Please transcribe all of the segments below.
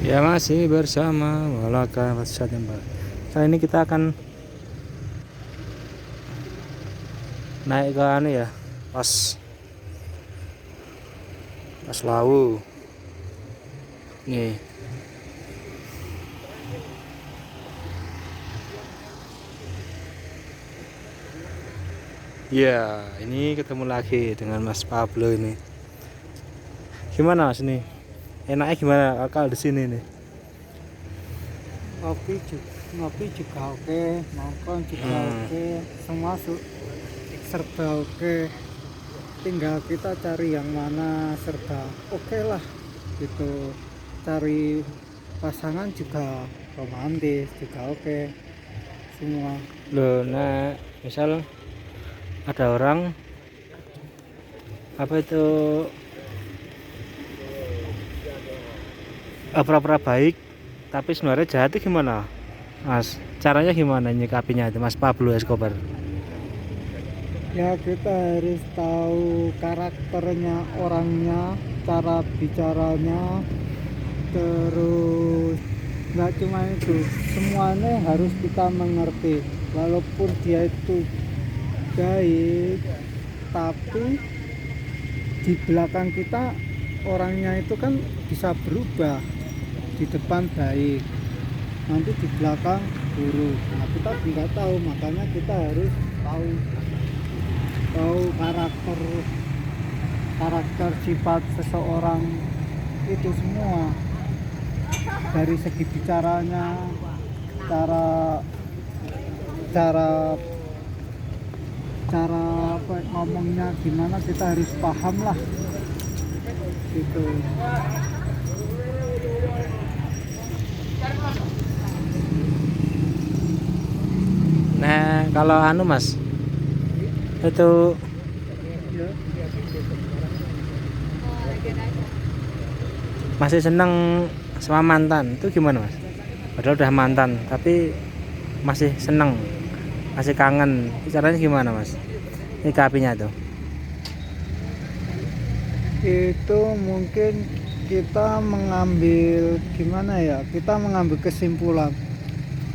Ya masih bersama Walaka Wasat Mbak. Kali ini kita akan naik ke anu ya, pas Lawu. Nih. Ya, ini ketemu lagi dengan Mas Pablo ini. Gimana Mas ini? Enaknya gimana akal di sini nih? Ngopi juga oke, nongkrong juga oke, semua serba oke. Tinggal kita cari yang mana serba oke lah gitu. Cari pasangan juga romantis juga oke semua. Loh, nah misal ada orang apa itu pura-pura baik tapi sebenarnya jahat itu gimana Mas? Caranya gimana nyikapinya itu Mas Pablo Escobar? Ya kita harus tahu karakternya orangnya, cara bicaranya, terus nggak cuma itu, semuanya harus kita mengerti. Walaupun dia itu baik, tapi di belakang kita orangnya itu kan bisa berubah. Di depan baik, nanti di belakang buruk. Nah kita nggak tahu, makanya kita harus tahu karakter sifat seseorang itu semua, dari segi bicaranya, cara cara cara apa ngomongnya gimana, kita harus paham lah gitu. Nah kalau anu Mas itu Ya, masih seneng sama mantan itu gimana Mas? Padahal udah mantan tapi masih seneng, masih kangen, caranya gimana Mas nyikapinya tuh? itu mungkin kita mengambil gimana ya, kita mengambil kesimpulan.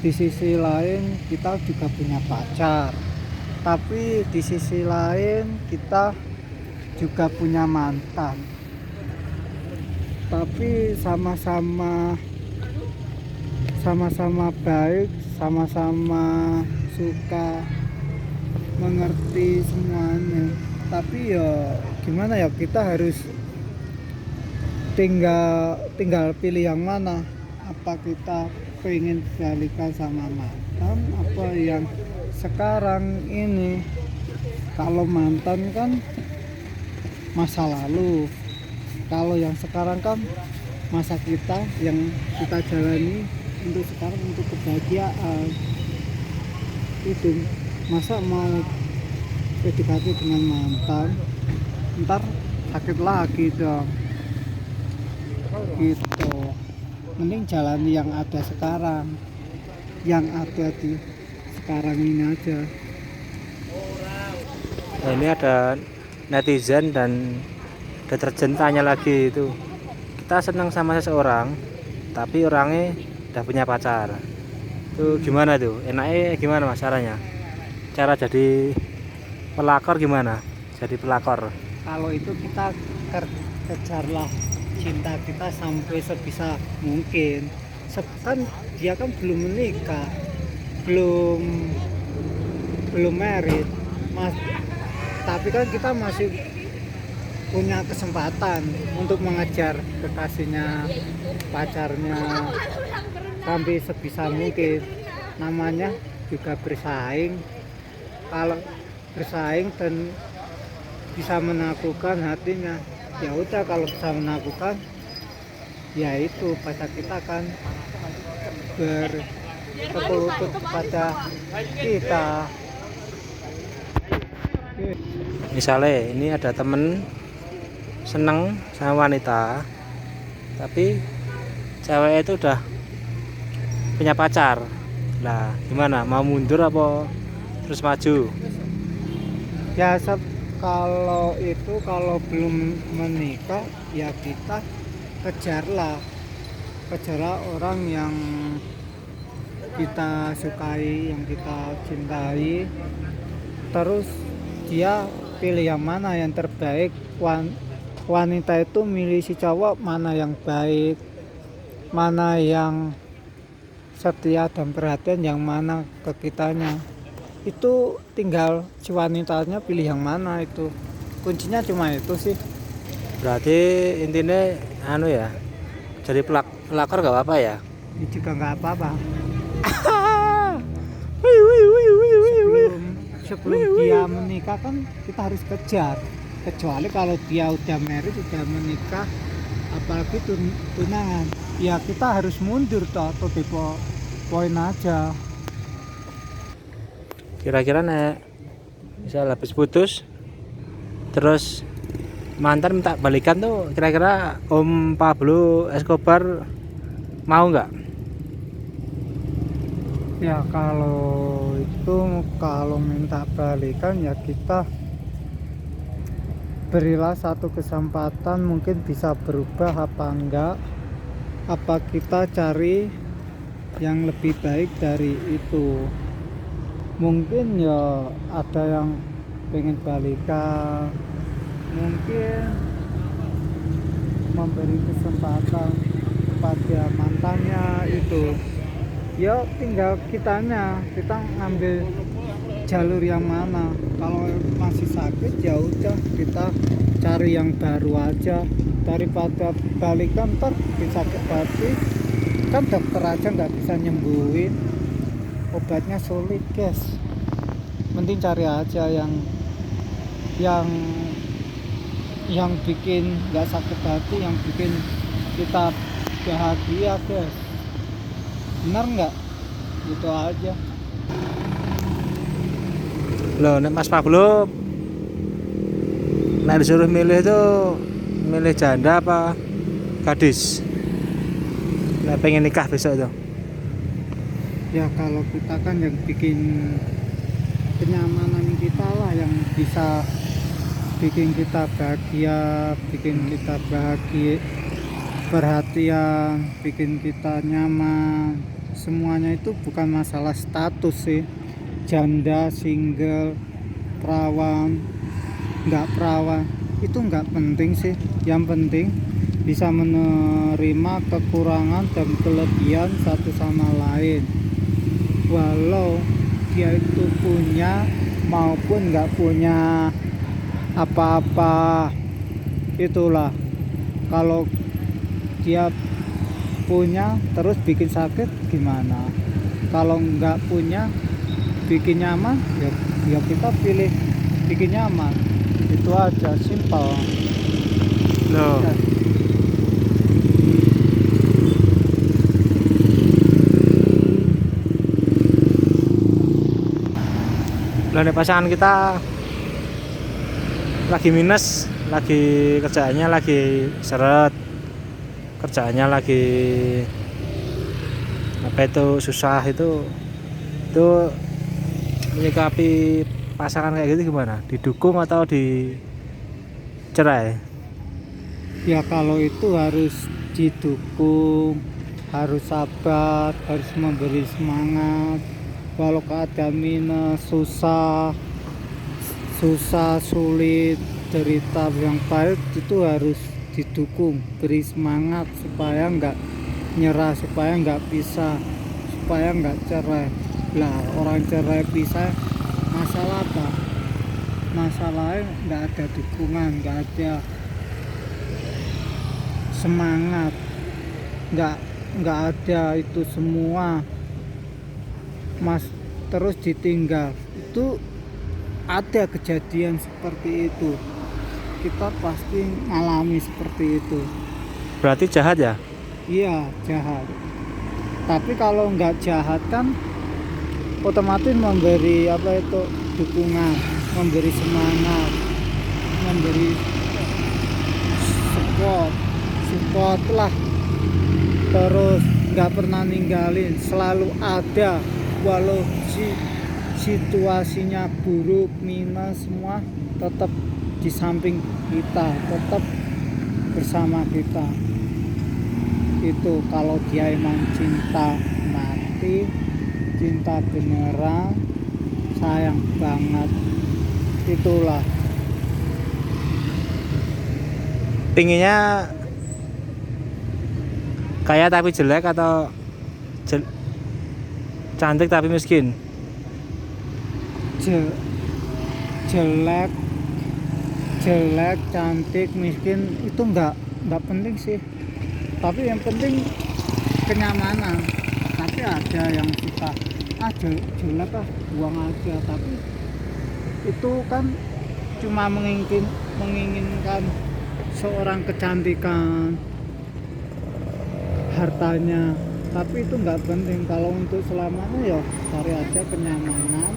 Di sisi lain kita juga punya pacar, tapi di sisi lain kita juga punya mantan, tapi sama-sama baik, sama-sama suka, mengerti semuanya. Tapi ya gimana ya, kita harus tinggal pilih yang mana. Apa kita pengen balikan sama mantan, apa yang sekarang ini. Kalau mantan kan masa lalu, kalau yang sekarang kan masa kita yang kita jalani untuk sekarang, untuk kebahagiaan. Itu masa mau PDKT dengan mantan ntar sakit lagi dong gitu. Mending jalani yang ada sekarang, yang ada di sekarang ini aja. Nah, ini ada netizen dan deterjen tanya lagi itu, kita senang sama seseorang tapi orangnya udah punya pacar, itu gimana tuh? Enaknya gimana Mas caranya? Cara jadi pelakor gimana? Jadi pelakor. Kalau itu kita kejarlah cinta kita sampai sebisa mungkin. Kan dia kan belum menikah, belum married mas, tapi kan kita masih punya kesempatan untuk mengejar kekasihnya, pacarnya, sampai sebisa mungkin. Namanya juga bersaing. Kalau bersaing dan bisa menaklukkan hatinya, ya udah. Kalau bisa menaklukkan, ya itu pacar kita kan berlutut kepada kita. Misalnya ini ada temen seneng sama wanita tapi cewek itu udah punya pacar, lah gimana, mau mundur apa terus maju? Ya kalau itu, kalau belum menikah ya kita kejarlah kejarlah orang yang kita sukai, yang kita cintai, terus dia pilih yang mana yang terbaik. Wanita itu milih si cowok mana yang baik, mana yang setia dan perhatian, yang mana ke kitanya. Itu tinggal si wanitanya pilih yang mana, itu kuncinya cuma itu sih. Berarti intinya anu ya, jadi pelakor gak apa-apa ya? Ini juga nggak apa-apa. Wih, wih, wih, wih, wih, wih. Sebelum dia menikah kan kita harus kejar. Kecuali kalau dia udah married, udah menikah, apalagi tunangan, ya kita harus mundur atau di poin aja. Kira-kira nek misal habis putus terus mantan minta balikan tuh, kira-kira Om Pablo Escobar mau nggak? Ya kalau itu, kalau minta balikan ya kita berilah satu kesempatan, mungkin bisa berubah apa enggak, apa kita cari yang lebih baik dari itu. Mungkin ya ada yang pengen balikan, mungkin memberi kesempatan kepada mantannya itu. Ya tinggal kita ngambil jalur yang mana. Kalau masih sakit ya udah kita cari yang baru aja, daripada balikan ntar sakit hati kan dokter aja nggak bisa nyembuhin, obatnya sulit guys. Mending cari aja yang bikin nggak sakit hati, yang bikin kita bahagia guys. Bener nggak? Gitu aja. Loh, nek Mas Pablo nek disuruh milih tuh, milih janda apa gadis? Nek pengen nikah besok tuh. Ya kalau kita kan yang bikin kenyamanan kita lah, yang bisa bikin kita bahagia, bikin kita bahagia, perhatian, bikin kita nyaman. Semuanya itu bukan masalah status sih, janda, single, perawan, nggak perawan, itu nggak penting sih. Yang penting bisa menerima kekurangan dan kelebihan satu sama lain, walau dia itu punya maupun nggak punya apa-apa. Itulah, kalau dia punya terus bikin sakit gimana, kalau nggak punya bikin nyaman ya kita pilih bikin nyaman. Itu aja, simpel. Loh, nek pasangan kita lagi minus, lagi kerjaannya lagi seret, kerjaannya lagi apa itu susah, itu menyikapi pasangan kayak gitu gimana? Didukung atau dicerai? Ya kalau itu harus didukung, harus sabar, harus memberi semangat. Walau keadaan minus, susah, sulit, derita yang pahit, itu harus didukung, beri semangat supaya nggak nyerah, supaya nggak pisah, supaya nggak cerai. Lah orang cerai pisah masalah apa? Masalahnya nggak ada dukungan, nggak ada semangat, nggak ada itu semua, mas, terus ditinggal. Itu ada kejadian seperti itu, kita pasti ngalami seperti itu. Berarti jahat ya? Iya jahat, tapi kalau nggak jahat kan otomatis memberi apa itu dukungan, memberi semangat, memberi support lah, terus nggak pernah ninggalin, selalu ada, walau situasinya buruk, minus semua, tetap di samping kita, tetap bersama kita. itu kalau dia emang cinta mati, cinta beneran, sayang banget, itulah. Pinginnya kaya tapi jelek atau cantik tapi miskin? Je- jelek jelek cantik miskin itu nggak penting sih, tapi yang penting kenyamanan. Tapi ada yang suka jelek buang aja, tapi itu kan cuma menginginkan seorang kecantikan, hartanya, tapi itu nggak penting. Kalau untuk selamanya ya cari aja kenyamanan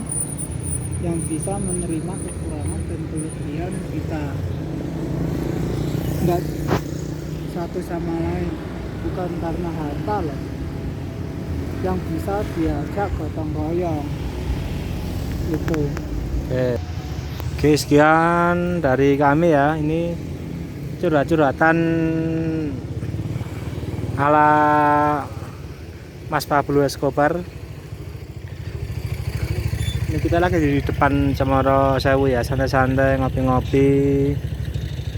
yang bisa menerima kekurangan dan kelebihan kita, nggak satu sama lain, bukan karena harta loh yang bisa diajak gotong royong itu. Oke, sekian dari kami ya. Ini curhat-curhatan ala Mas Pablo Escobar. Ini kita lagi di depan Cemoro Sewu ya, santai-santai ngopi-ngopi,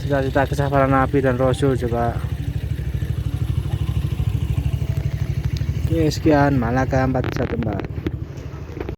cerita-cerita kisah para nabi dan rasul juga. Oke, sekian Malaka 414.